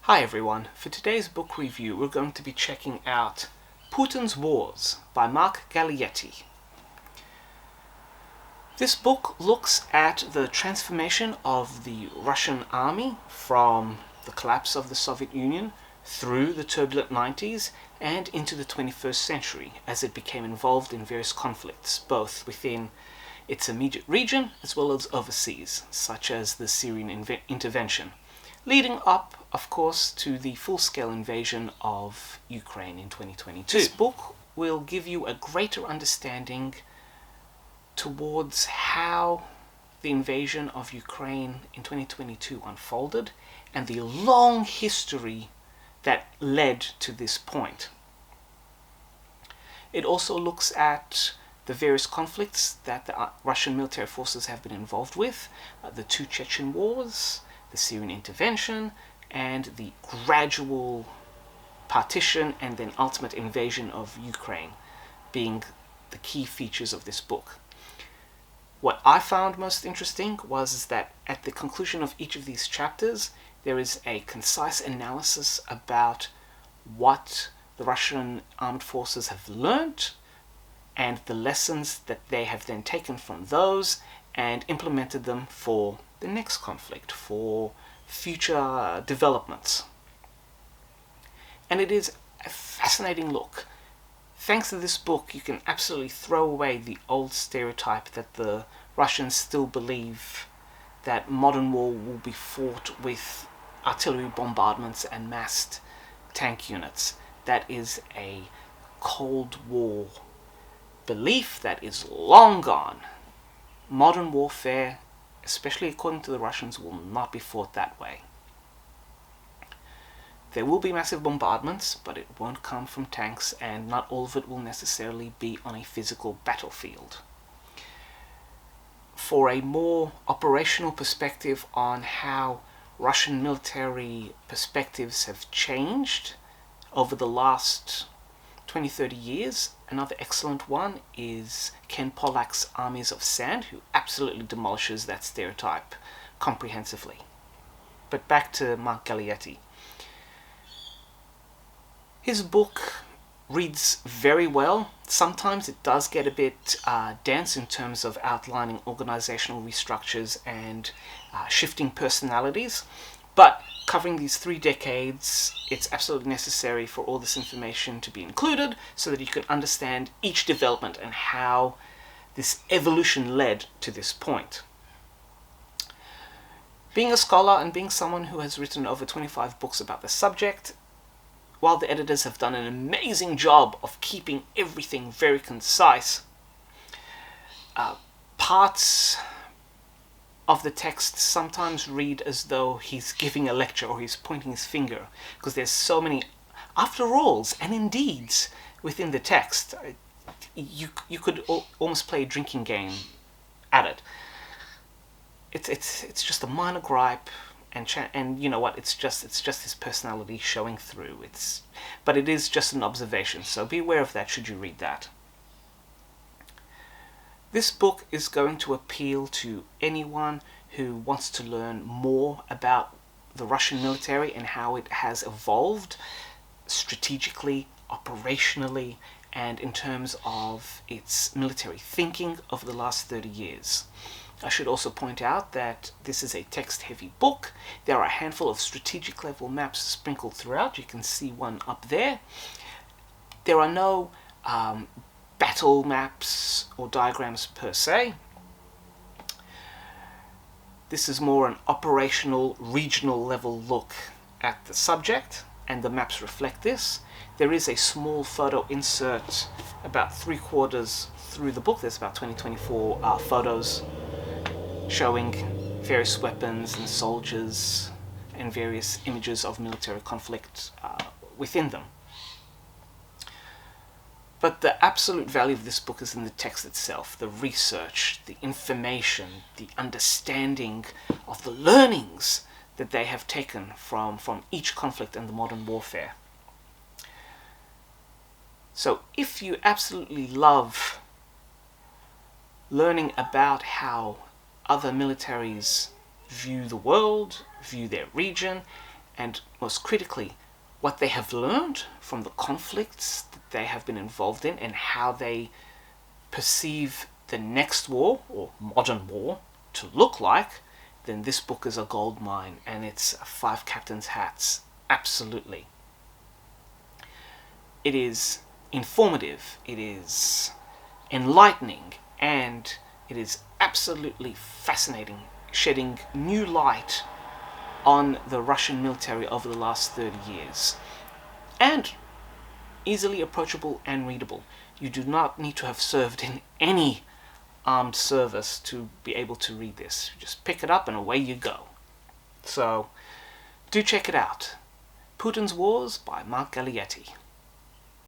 Hi everyone, for today's book review we're going to be checking out Putin's Wars by Mark Galeotti. This book looks at the transformation of the Russian army from the collapse of the Soviet Union through the turbulent 90s and into the 21st century as it became involved in various conflicts, both within its immediate region as well as overseas, such as the Syrian intervention, leading up, of course, to the full-scale invasion of Ukraine in 2022. This book will give you a greater understanding towards how the invasion of Ukraine in 2022 unfolded and the long history that led to this point. It also looks at the various conflicts that the Russian military forces have been involved with, the two Chechen wars, the Syrian intervention, and the gradual partition and then ultimate invasion of Ukraine being the key features of this book. What I found most interesting was that at the conclusion of each of these chapters there is a concise analysis about what the Russian armed forces have learnt and the lessons that they have then taken from those and implemented them for the next conflict, for future developments. And it is a fascinating look. Thanks to this book, you can absolutely throw away the old stereotype that the Russians still believe that modern war will be fought with artillery bombardments and massed tank units. That is a Cold War belief that is long gone. Modern warfare, especially according to the Russians, will not be fought that way. There will be massive bombardments, but it won't come from tanks, and not all of it will necessarily be on a physical battlefield. For a more operational perspective on how Russian military perspectives have changed over the last 20-30 years, another excellent one is Ken Pollack's Armies of Sand, who absolutely demolishes that stereotype comprehensively. But back to Mark Galeotti. His book reads very well. Sometimes it does get a bit dense in terms of outlining organizational restructures and shifting personalities, but covering these 3 decades, it's absolutely necessary for all this information to be included so that you can understand each development and how this evolution led to this point. Being a scholar and being someone who has written over 25 books about the subject, while the editors have done an amazing job of keeping everything very concise, parts of the text sometimes read as though he's giving a lecture or he's pointing his finger, because there's so many after-alls and indeeds within the text. You could almost play a drinking game at it. It's just a minor gripe, and you know what? It's just his personality showing through. But it is just an observation, so be aware of that should you read that. This book is going to appeal to anyone who wants to learn more about the Russian military and how it has evolved strategically, operationally, and in terms of its military thinking over the last 30 years. I should also point out that this is a text-heavy book. There are a handful of strategic level maps sprinkled throughout. You can see one up there. There are no battle maps or diagrams per se. This is more an operational, regional level look at the subject, and the maps reflect this. There is a small photo insert about 3/4 through the book. There's about 24 photos showing various weapons and soldiers and various images of military conflict within them. But the absolute value of this book is in the text itself, the research, the information, the understanding of the learnings that they have taken from each conflict and the modern warfare. So if you absolutely love learning about how other militaries view the world, view their region, and most critically, what they have learned from the conflicts that they have been involved in and how they perceive the next war, or modern war, to look like, then this book is a gold mine, and it's 5 captains' hats, absolutely. It is informative, it is enlightening, and it is absolutely fascinating, shedding new light on the Russian military over the last 30 years. And easily approachable and readable. You do not need to have served in any armed service to be able to read this. You just pick it up and away you go. So, do check it out. Putin's Wars by Mark Gallietti.